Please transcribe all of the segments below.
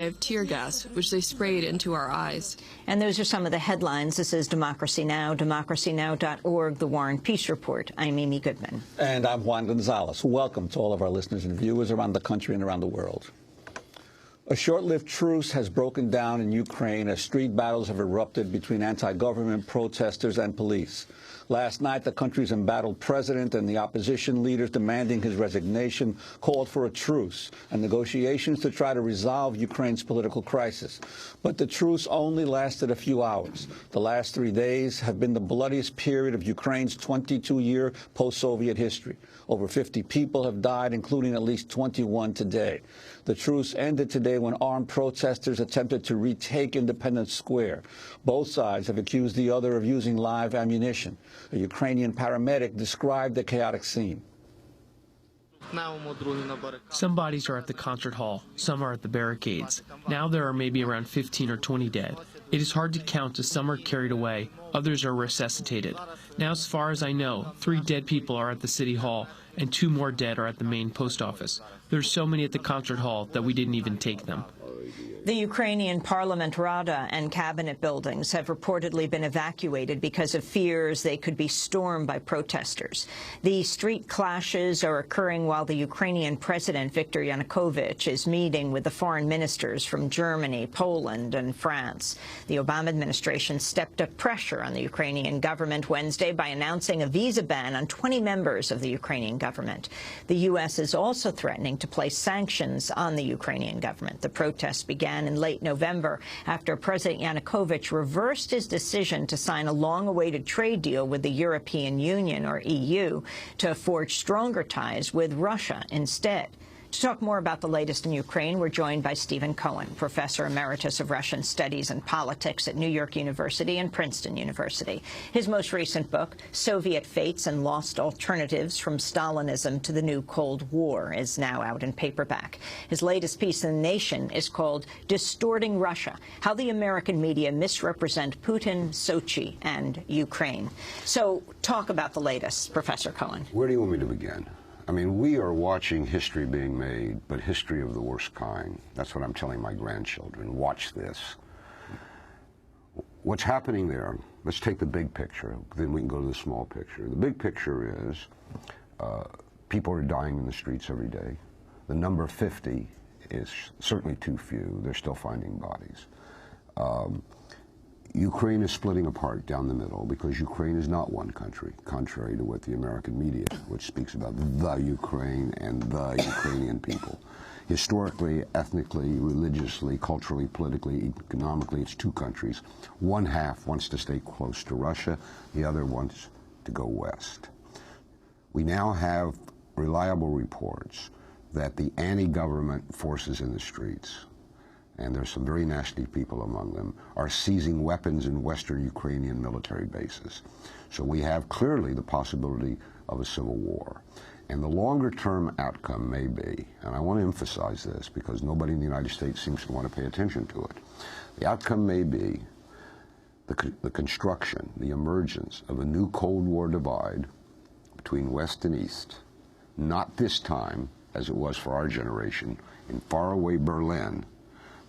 of tear gas, which they sprayed into our eyes. And those are some of the headlines. This is Democracy Now!, democracynow.org, The War and Peace Report. I'm Amy Goodman. And I'm Juan Gonzalez. Welcome to all of our listeners and viewers around the country and around the world. A short-lived truce has broken down in Ukraine as street battles have erupted between anti-government protesters and police. Last night, the country's embattled president and the opposition leaders demanding his resignation called for a truce and negotiations to try to resolve Ukraine's political crisis. But the truce only lasted a few hours. The last 3 days have been the bloodiest period of Ukraine's 22-year post-Soviet history. Over 50 people have died, including at least 21 today. The truce ended today when armed protesters attempted to retake Independence Square. Both sides have accused the other of using live ammunition. A Ukrainian paramedic described the chaotic scene. Some bodies are at the concert hall, some are at the barricades. Now there are maybe around 15 or 20 dead. It is hard to count as some are carried away, others are resuscitated. Now, as far as I know, 3 dead people are at the city hall, and 2 more dead are at the main post office. There's so many at the concert hall that we didn't even take them. The Ukrainian Parliament Rada and cabinet buildings have reportedly been evacuated because of fears they could be stormed by protesters. The street clashes are occurring while the Ukrainian President Viktor Yanukovych is meeting with the foreign ministers from Germany, Poland, and France. The Obama administration stepped up pressure on the Ukrainian government Wednesday by announcing a visa ban on 20 members of the Ukrainian government. The U.S. is also threatening to place sanctions on the Ukrainian government. The protests began in late November after President Yanukovych reversed his decision to sign a long-awaited trade deal with the European Union, or EU, to forge stronger ties with Russia instead. To talk more about the latest in Ukraine, we're joined by Stephen Cohen, Professor Emeritus of Russian Studies and Politics at New York University and Princeton University. His most recent book, Soviet Fates and Lost Alternatives from Stalinism to the New Cold War, is now out in paperback. His latest piece in The Nation is called Distorting Russia, How the American Media Misrepresent Putin, Sochi, and Ukraine. So talk about the latest, Professor Cohen. Where do you want me to begin? I mean, we are watching history being made, but history of the worst kind. That's what I'm telling my grandchildren. Watch this. What's happening there, let's take the big picture, then we can go to the small picture. The big picture is people are dying in the streets every day. The number 50 is certainly too few. They're still finding bodies. Ukraine is splitting apart down the middle because Ukraine is not one country, contrary to what the American media, which speaks about the Ukraine and the Ukrainian people. Historically, ethnically, religiously, culturally, politically, economically, it's 2 countries. One half wants to stay close to Russia, the other wants to go west. We now have reliable reports that the anti-government forces in the streets, and there's some very nasty people among them, are seizing weapons in western Ukrainian military bases. So we have clearly the possibility of a civil war. And the longer-term outcome may be, and I want to emphasize this because nobody in the United States seems to want to pay attention to it, the outcome may be the construction, the emergence of a new Cold War divide between West and East, not this time, as it was for our generation, in faraway Berlin,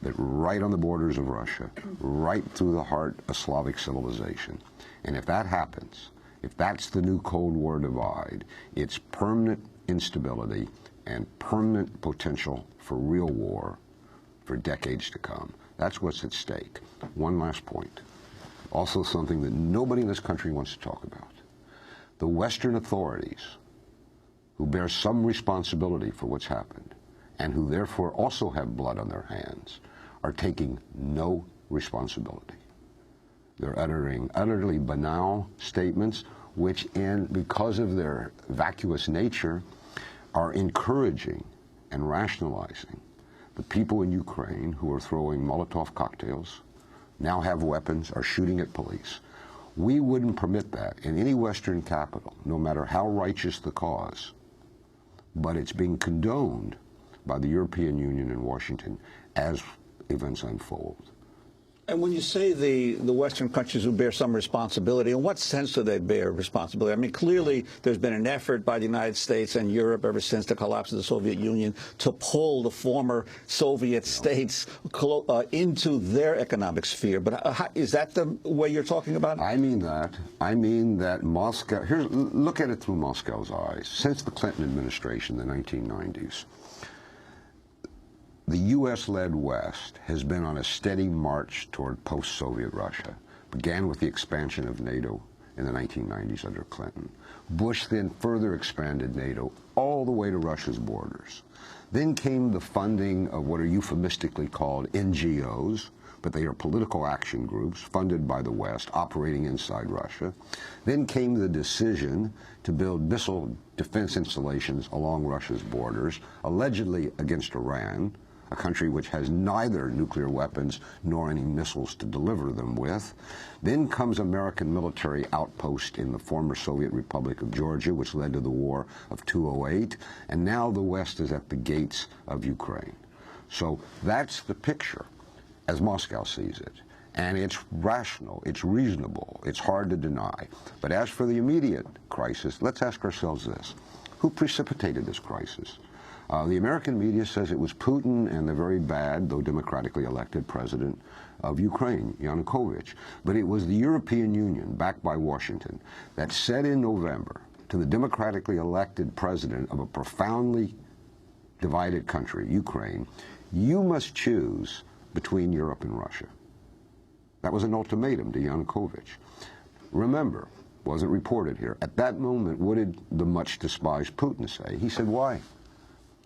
but right on the borders of Russia, right through the heart of Slavic civilization. And if that happens, if that's the new Cold War divide, it's permanent instability and permanent potential for real war for decades to come. That's what's at stake. One last point, also something that nobody in this country wants to talk about. The Western authorities, who bear some responsibility for what's happened, and who therefore also have blood on their hands, are taking no responsibility. They're uttering utterly banal statements which, because of their vacuous nature, are encouraging and rationalizing the people in Ukraine who are throwing Molotov cocktails, now have weapons, are shooting at police. We wouldn't permit that in any Western capital, no matter how righteous the cause. But it's being condoned by the European Union and Washington as events unfold. And when you say the Western countries who bear some responsibility, in what sense do they bear responsibility? I mean, clearly there's been an effort by the United States and Europe ever since the collapse of the Soviet Union to pull the former Soviet states into their economic sphere. But is that the way you're talking about? I mean that. I mean that Moscow, here, look at it through Moscow's eyes. Since the Clinton administration in the 1990s, the U.S.-led West has been on a steady march toward post-Soviet Russia. Began with the expansion of NATO in the 1990s under Clinton. Bush then further expanded NATO all the way to Russia's borders. Then came the funding of what are euphemistically called NGOs, but they are political action groups funded by the West operating inside Russia. Then came the decision to build missile defense installations along Russia's borders, allegedly against Iran, a country which has neither nuclear weapons nor any missiles to deliver them with. Then comes American military outpost in the former Soviet Republic of Georgia, which led to the war of 2008, and now the West is at the gates of Ukraine. So that's the picture as Moscow sees it. And it's rational, it's reasonable, it's hard to deny. But as for the immediate crisis, let's ask ourselves this. Who precipitated this crisis? The American media says it was Putin and the very bad, though democratically elected, president of Ukraine, Yanukovych. But it was the European Union, backed by Washington, that said in November to the democratically elected president of a profoundly divided country, Ukraine, you must choose between Europe and Russia. That was an ultimatum to Yanukovych. Remember, wasn't reported here, at that moment, what did the much despised Putin say? He said, why?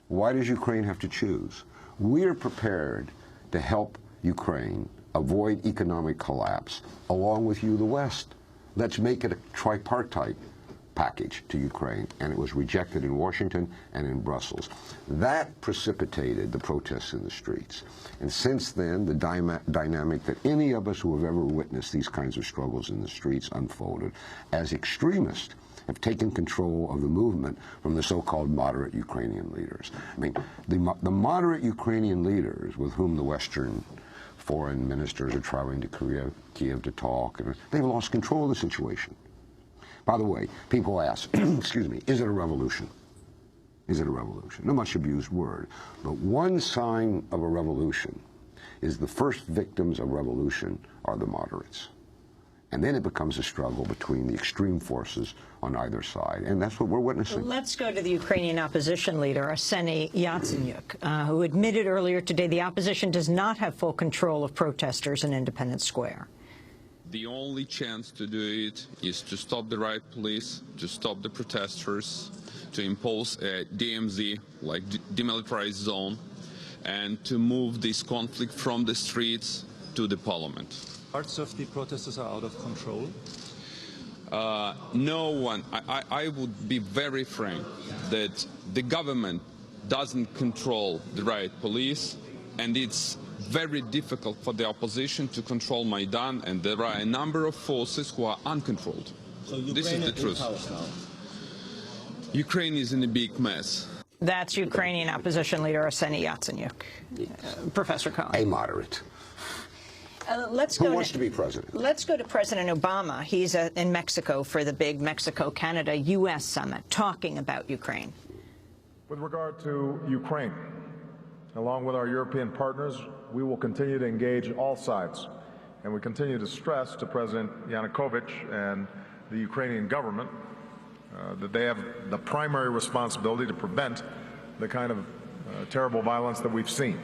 Why does Ukraine have to choose? We are prepared to help Ukraine avoid economic collapse, along with you, the West. Let's make it a tripartite package to Ukraine. And it was rejected in Washington and in Brussels. That precipitated the protests in the streets. And since then, the dynamic that any of us who have ever witnessed these kinds of struggles in the streets unfolded as extremists have taken control of the movement from the so-called moderate Ukrainian leaders. I mean, the moderate Ukrainian leaders with whom the Western foreign ministers are traveling to Kiev to talk, and they've lost control of the situation. By the way, people ask, excuse me, is it a revolution? Is it a revolution? A much abused word. But one sign of a revolution is the first victims of revolution are the moderates. And then it becomes a struggle between the extreme forces on either side. And that's what we're witnessing. Let's go to the Ukrainian opposition leader, Arseniy Yatsenyuk, who admitted earlier today the opposition does not have full control of protesters in Independence Square. The only chance to do it is to stop the riot police, to stop the protesters, to impose a DMZ, like demilitarized zone, and to move this conflict from the streets to the parliament. Parts of the protesters are out of control? No one, I would be very frank that the government doesn't control the riot police, and it's very difficult for the opposition to control Maidan, and there are a number of forces who are uncontrolled. So this is the truth. Ukraine is in a big mess. That's Ukrainian opposition leader Arseniy Yatsenyuk. Professor Cohen. A moderate. Who wants to be president? Let's go to President Obama. He's in Mexico for the big Mexico-Canada-U.S. summit, talking about Ukraine. With regard to Ukraine, along with our European partners, we will continue to engage all sides. And we continue to stress to President Yanukovych and the Ukrainian government that they have the primary responsibility to prevent the kind of terrible violence that we've seen,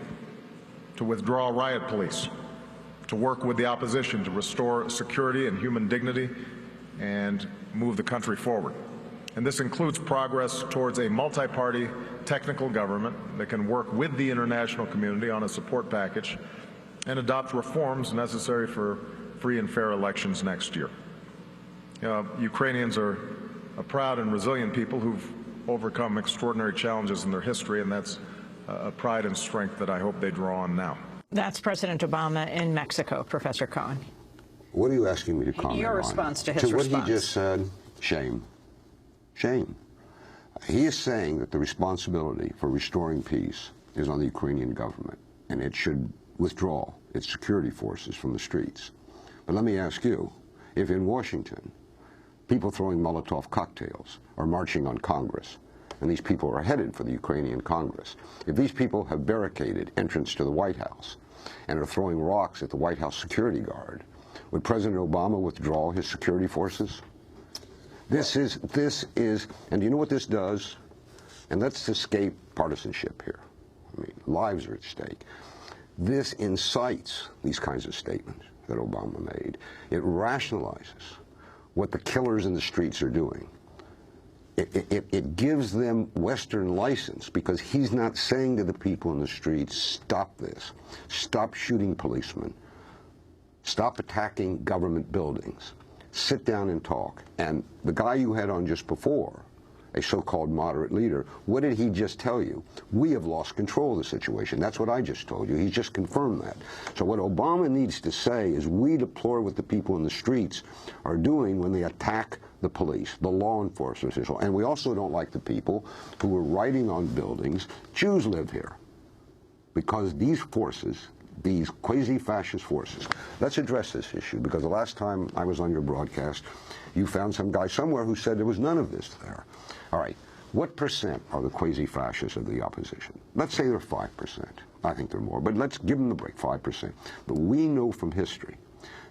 to withdraw riot police, to work with the opposition to restore security and human dignity and move the country forward. And this includes progress towards a multi-party technical government that can work with the international community on a support package and adopt reforms necessary for free and fair elections next year. Ukrainians are a proud and resilient people who've overcome extraordinary challenges in their history, and that's a pride and strength that I hope they draw on now. That's President Obama in Mexico, Professor Cohen. What are you asking me to comment on? Your response to his response. To what he just said, shame. Shame. He is saying that the responsibility for restoring peace is on the Ukrainian government, and it should withdraw its security forces from the streets. But let me ask you, if in Washington, people throwing Molotov cocktails are marching on Congress, and these people are headed for the Ukrainian Congress, if these people have barricaded entrance to the White House and are throwing rocks at the White House security guard, would President Obama withdraw his security forces? This is, and do you know what this does? And let's escape partisanship here. I mean, lives are at stake. This incites these kinds of statements that Obama made. It rationalizes what the killers in the streets are doing. It gives them Western license, because he's not saying to the people in the streets, stop this, stop shooting policemen, stop attacking government buildings, sit down and talk. And the guy you had on just before, a so-called moderate leader, what did he just tell you? We have lost control of the situation. That's what I just told you. He just confirmed that. So what Obama needs to say is, we deplore what the people in the streets are doing when they attack the police, the law enforcement official. And we also don't like the people who are writing on buildings, Jews live here. Because these forces, these quasi-fascist forces, let's address this issue, because the last time I was on your broadcast, you found some guy somewhere who said there was none of this there. All right, what percent are the quasi-fascists of the opposition? Let's say they're 5%. I think they're more, but let's give them the break, 5%. But we know from history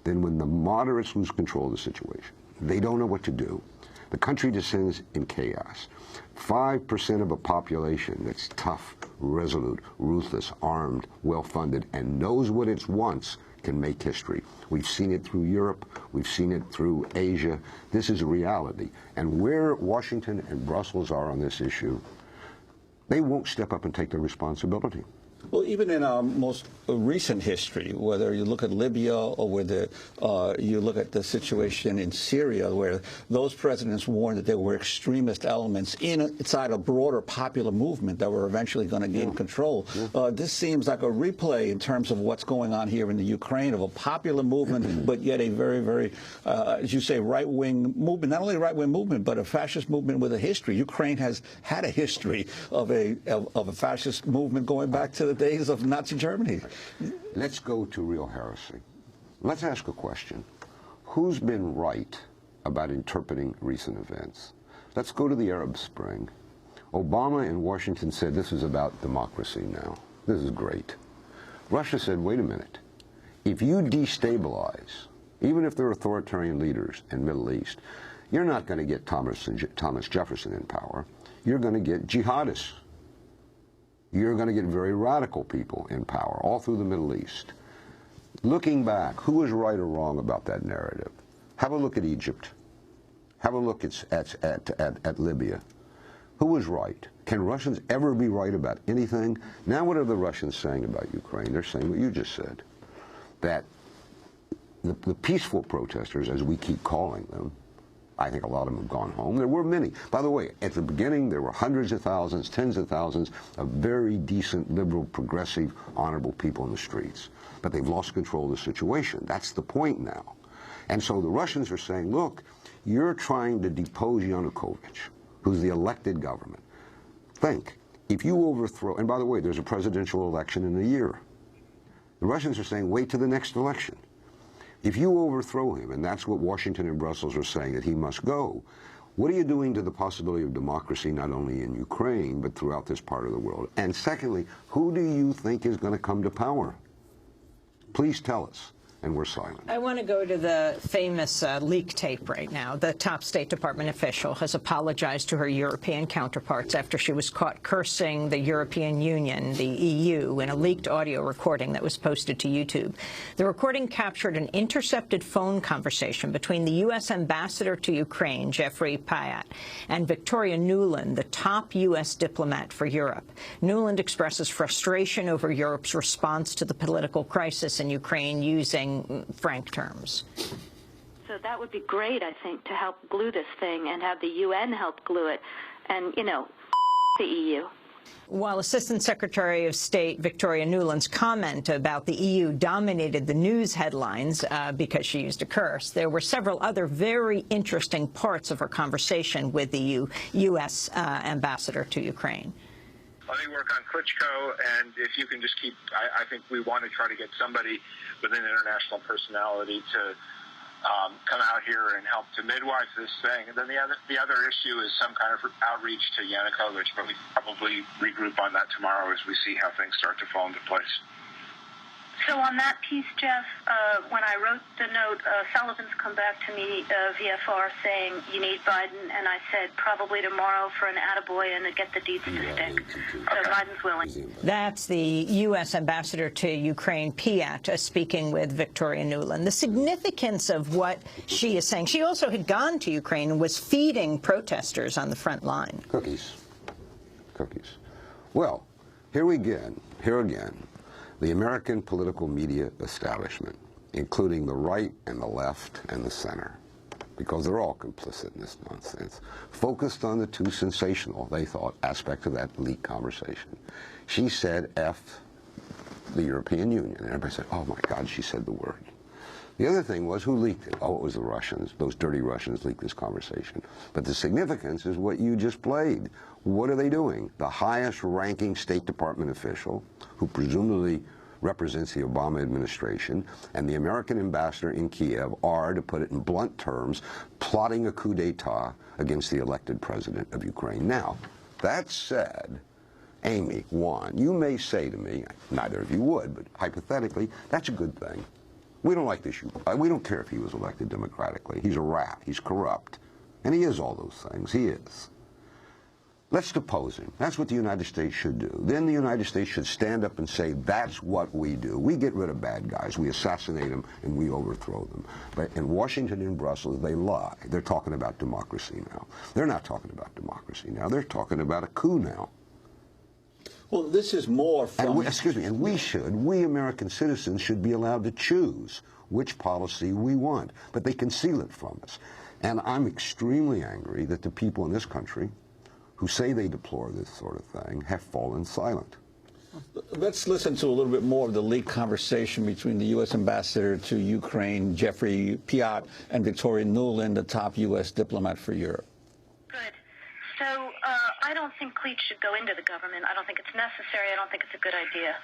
that when the moderates lose control of the situation, they don't know what to do. The country descends in chaos. 5% of a population that's tough, resolute, ruthless, armed, well-funded, and knows what it wants can make history. We've seen it through Europe. We've seen it through Asia. This is a reality. And where Washington and Brussels are on this issue, they won't step up and take their responsibility. Well, even in our most recent history, whether you look at Libya or whether you look at the situation in Syria, where those presidents warned that there were extremist elements inside a broader popular movement that were eventually going to gain control. This seems like a replay in terms of what's going on here in the Ukraine, of a popular movement, but yet a very, very, as you say, right-wing movement. Not only a right-wing movement, but a fascist movement with a history. Ukraine has had a history of a fascist movement going back to the days of Nazi Germany. Let's go to real heresy. Let's ask a question. Who's been right about interpreting recent events? Let's go to the Arab Spring. Obama in Washington said this is about democracy now. This is great. Russia said, wait a minute. If you destabilize, even if they're authoritarian leaders in the Middle East, you're not going to get Thomas Jefferson in power. You're going to get jihadists. You're going to get very radical people in power all through the Middle East. Looking back, who was right or wrong about that narrative? Have a look at Egypt. Have a look at Libya. Who was right? Can Russians ever be right about anything? Now what are the Russians saying about Ukraine? They're saying what you just said, that the peaceful protesters, as we keep calling them, I think a lot of them have gone home. There were many. By the way, at the beginning, there were hundreds of thousands, tens of thousands of very decent, liberal, progressive, honorable people in the streets. But they've lost control of the situation. That's the point now. And so the Russians are saying, look, you're trying to depose Yanukovych, who's the elected government. Think, if you overthrow, and by the way, there's a presidential election in a year. The Russians are saying, wait till the next election. If you overthrow him, and that's what Washington and Brussels are saying, that he must go, what are you doing to the possibility of democracy not only in Ukraine, but throughout this part of the world? And secondly, who do you think is going to come to power? Please tell us. And we're silent. I want to go to the famous leak tape right now. The top State Department official has apologized to her European counterparts after she was caught cursing the European Union, the EU, in a leaked audio recording that was posted to YouTube. The recording captured an intercepted phone conversation between the U.S. ambassador to Ukraine, Jeffrey Pyatt, and Victoria Nuland, the top U.S. diplomat for Europe. Nuland expresses frustration over Europe's response to the political crisis in Ukraine using frank terms. So that would be great, I think, to help glue this thing and have the UN help glue it. And, you know, the EU. While Assistant Secretary of State Victoria Nuland's comment about the EU dominated the news headlines because she used a curse, there were several other very interesting parts of her conversation with the U.S. ambassador to Ukraine. let me work on Klitschko, and if you can just keep, I think we want to try to get somebody with an international personality to come out here and help to midwife this thing. And then the other issue is some kind of outreach to Yanukovych, but we probably regroup on that tomorrow as we see how things start to fall into place. So on that piece, Jeff, when I wrote the note, Sullivan's come back to me, VFR, saying you need Biden, and I said probably tomorrow for an attaboy and to get the deeds to stick. So Biden's willing. That's the U.S. ambassador to Ukraine, Piat, speaking with Victoria Nuland. The significance of what she is saying. She also had gone to Ukraine and was feeding protesters on the front line. Cookies. Well, here again. The American political media establishment, including the right and the left and the center, because they're all complicit in this nonsense, focused on the two sensational, they thought, aspects of that leaked conversation. She said, F the European Union. And everybody said, oh my God, she said the word. The other thing was, who leaked it? Oh, it was the Russians. Those dirty Russians leaked this conversation. But the significance is what you just played. What are they doing? The highest-ranking State Department official, who presumably represents the Obama administration, and the American ambassador in Kiev are, to put it in blunt terms, plotting a coup d'etat against the elected president of Ukraine. Now, that said, Amy, Juan, you may say to me, neither of you would, but hypothetically, that's a good thing. We don't like this. We don't care if he was elected democratically. He's a rat. He's corrupt. And he is all those things. He is. Let's depose him. That's what the United States should do. Then the United States should stand up and say, that's what we do. We get rid of bad guys. We assassinate them and we overthrow them. But in Washington and Brussels, they lie. They're talking about democracy now. They're not talking about democracy now. They're talking about a coup now. Well, this is more from... And we American citizens should be allowed to choose which policy we want, but they conceal it from us. And I'm extremely angry that the people in this country who say they deplore this sort of thing have fallen silent. Let's listen to a little bit more of the leaked conversation between the U.S. ambassador to Ukraine, Jeffrey Piat, and Victoria Nuland, the top U.S. diplomat for Europe. Good. So I don't think Cleach should go into the government. I don't think it's necessary. I don't think it's a good idea.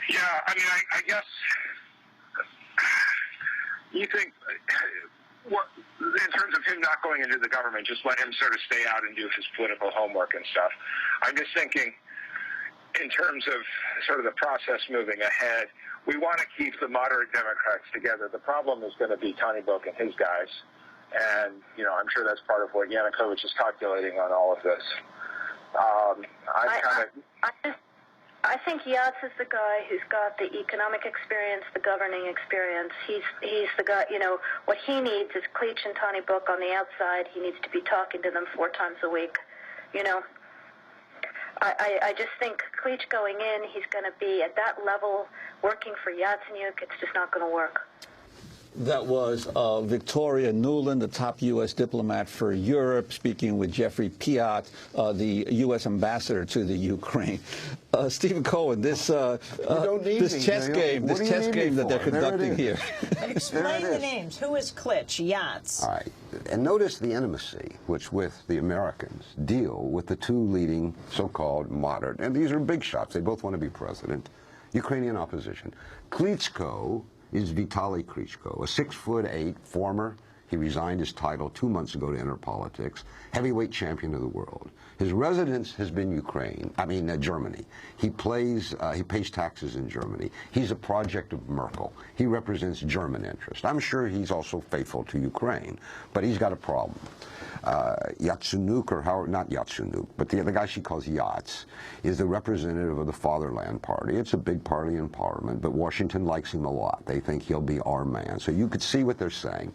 Yeah, I mean, I guess you think, in terms of him not going into the government, just let him sort of stay out and do his political homework and stuff. I'm just thinking, in terms of sort of the process moving ahead, we want to keep the moderate Democrats together. The problem is going to be Tony Book and his guys. And, you know, I'm sure that's part of what Yanukovych is calculating on all of this. I think Yats is the guy who's got the economic experience, the governing experience. He's the guy, you know, what he needs is Cleach and Tony Book on the outside. He needs to be talking to them 4 times a week, you know. I just think Cleach going in, he's going to be at that level working for Yatsenyuk. It's just not going to work. That was Victoria Nuland, the top U.S. diplomat for Europe, speaking with Jeffrey Piat, the U.S. ambassador to the Ukraine. Stephen Cohen, this chess game that they're conducting here. Explain the names. Who is Cleach? Yats. All right. And notice the intimacy which with the Americans deal with the two leading so-called moderate, and these are big shots. They both want to be president, Ukrainian opposition. Klitschko is Vitaly Klitschko, a 6'8" former. He resigned his title 2 months ago to enter politics, heavyweight champion of the world. His residence has been Germany. He pays taxes in Germany. He's a project of Merkel. He represents German interest. I'm sure he's also faithful to Ukraine, but he's got a problem. Yatsenyuk, or not Yatsenyuk, but the guy she calls Yats, is the representative of the Fatherland Party. It's a big party in Parliament, but Washington likes him a lot. They think he'll be our man. So you could see what they're saying.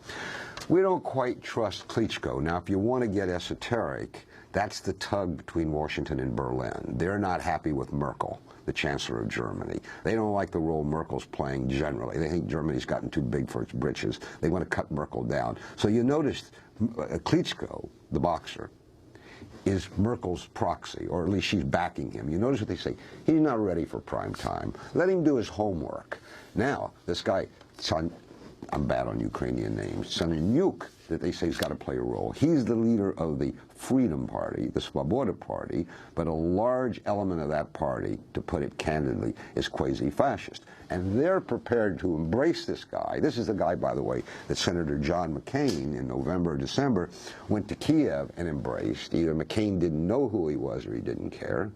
We don't quite trust Klitschko. Now, if you want to get esoteric, that's the tug between Washington and Berlin. They're not happy with Merkel, the Chancellor of Germany. They don't like the role Merkel's playing generally. They think Germany's gotten too big for its britches. They want to cut Merkel down. So you noticed Klitschko, the boxer, is Merkel's proxy, or at least she's backing him. You notice what they say. He's not ready for prime time. Let him do his homework. Now, this guy, I'm bad on Ukrainian names, Senanyuk, that they say has got to play a role. He's the leader of the Freedom Party, the Svoboda Party, but a large element of that party, to put it candidly, is quasi-fascist. And they're prepared to embrace this guy. This is the guy, by the way, that Senator John McCain in November or December went to Kiev and embraced. Either McCain didn't know who he was or he didn't care.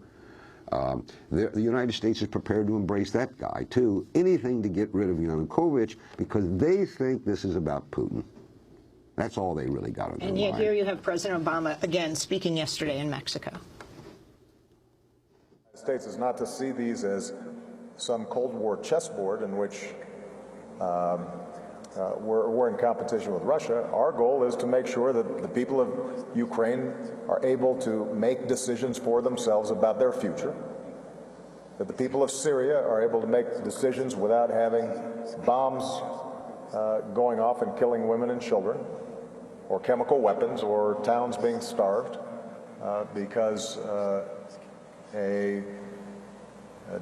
The United States is prepared to embrace that guy, too. Anything to get rid of Yanukovych, because they think this is about Putin. That's all they really got on their mind. And yet here you have President Obama, again, speaking yesterday in Mexico. The United States is not to see these as some Cold War chessboard in which we're in competition with Russia. Our goal is to make sure that the people of Ukraine are able to make decisions for themselves about their future, that the people of Syria are able to make decisions without having bombs going off and killing women and children, or chemical weapons, or towns being starved because a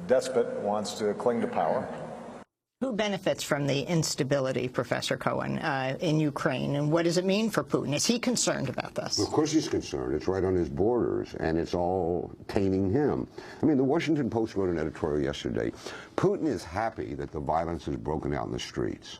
despot wants to cling to power. Who benefits from the instability, Professor Cohen, in Ukraine, and what does it mean for Putin? Is he concerned about this? Of course he's concerned. It's right on his borders, and it's all tainting him. I mean, the Washington Post wrote an editorial yesterday. Putin is happy that the violence has broken out in the streets.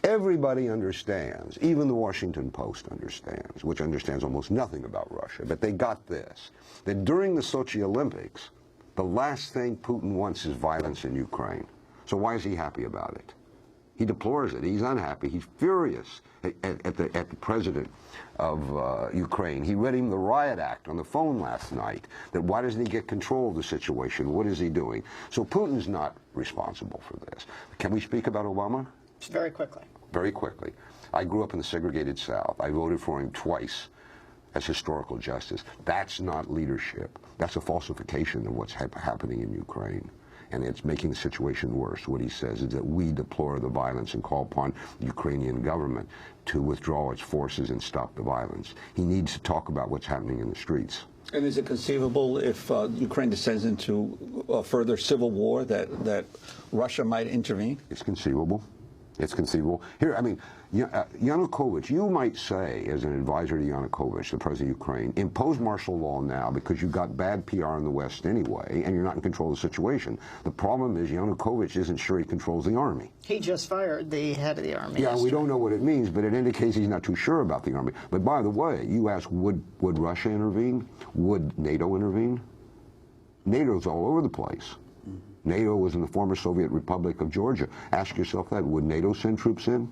Everybody understands, even the Washington Post understands, which understands almost nothing about Russia, but they got this, that during the Sochi Olympics, the last thing Putin wants is violence in Ukraine. So why is he happy about it? He deplores it. He's unhappy. He's furious at the president of Ukraine. He read him the riot act on the phone last night, that why doesn't he get control of the situation? What is he doing? So Putin's not responsible for this. Can we speak about Obama? Very quickly. Very quickly. I grew up in the segregated South. I voted for him twice as historical justice. That's not leadership. That's a falsification of what's happening in Ukraine. And it's making the situation worse. What he says is that we deplore the violence and call upon the Ukrainian government to withdraw its forces and stop the violence. He needs to talk about what's happening in the streets. And is it conceivable, if Ukraine descends into a further civil war, that Russia might intervene? It's conceivable. It's conceivable. Here, I mean, Yanukovych, you might say, as an advisor to Yanukovych, the president of Ukraine, impose martial law now because you've got bad PR in the West anyway, and you're not in control of the situation. The problem is Yanukovych isn't sure he controls the army. He just fired the head of the army. Yeah, we don't know what it means, but it indicates he's not too sure about the army. But by the way, you ask, would Russia intervene? Would NATO intervene? NATO's all over the place. NATO was in the former Soviet Republic of Georgia. Ask yourself that. Would NATO send troops in?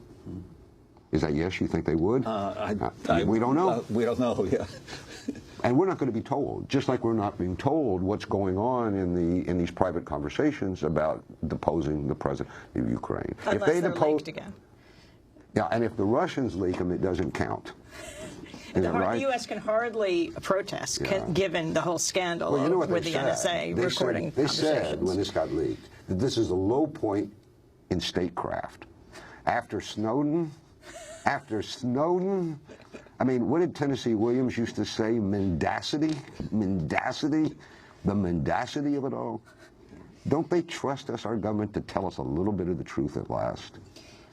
Is that yes? You think they would? We don't know. We don't know, yeah. And we're not going to be told, just like we're not being told what's going on in these private conversations about deposing the president of Ukraine. Unless if they they're depose, leaked again. Yeah, and if the Russians leak them, it doesn't count. Is that right? The U.S. can hardly protest, given the whole scandal well, you know what with the said? NSA recording They conversations. said, when this got leaked, that this is a low point in statecraft. After Snowden, I mean, what did Tennessee Williams used to say? Mendacity? Mendacity? The mendacity of it all? Don't they trust us, our government, to tell us a little bit of the truth at last?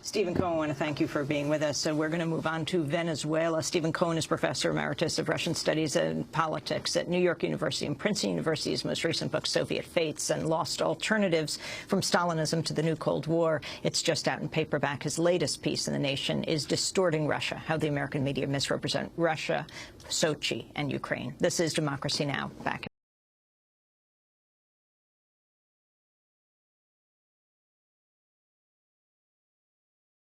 Stephen Cohen, I want to thank you for being with us. So we're going to move on to Venezuela. Stephen Cohen is Professor Emeritus of Russian Studies and Politics at New York University and Princeton University. His most recent book, Soviet Fates and Lost Alternatives, From Stalinism to the New Cold War. It's just out in paperback. His latest piece in The Nation is Distorting Russia, How the American Media Misrepresent Russia, Sochi, and Ukraine. This is Democracy Now! Back.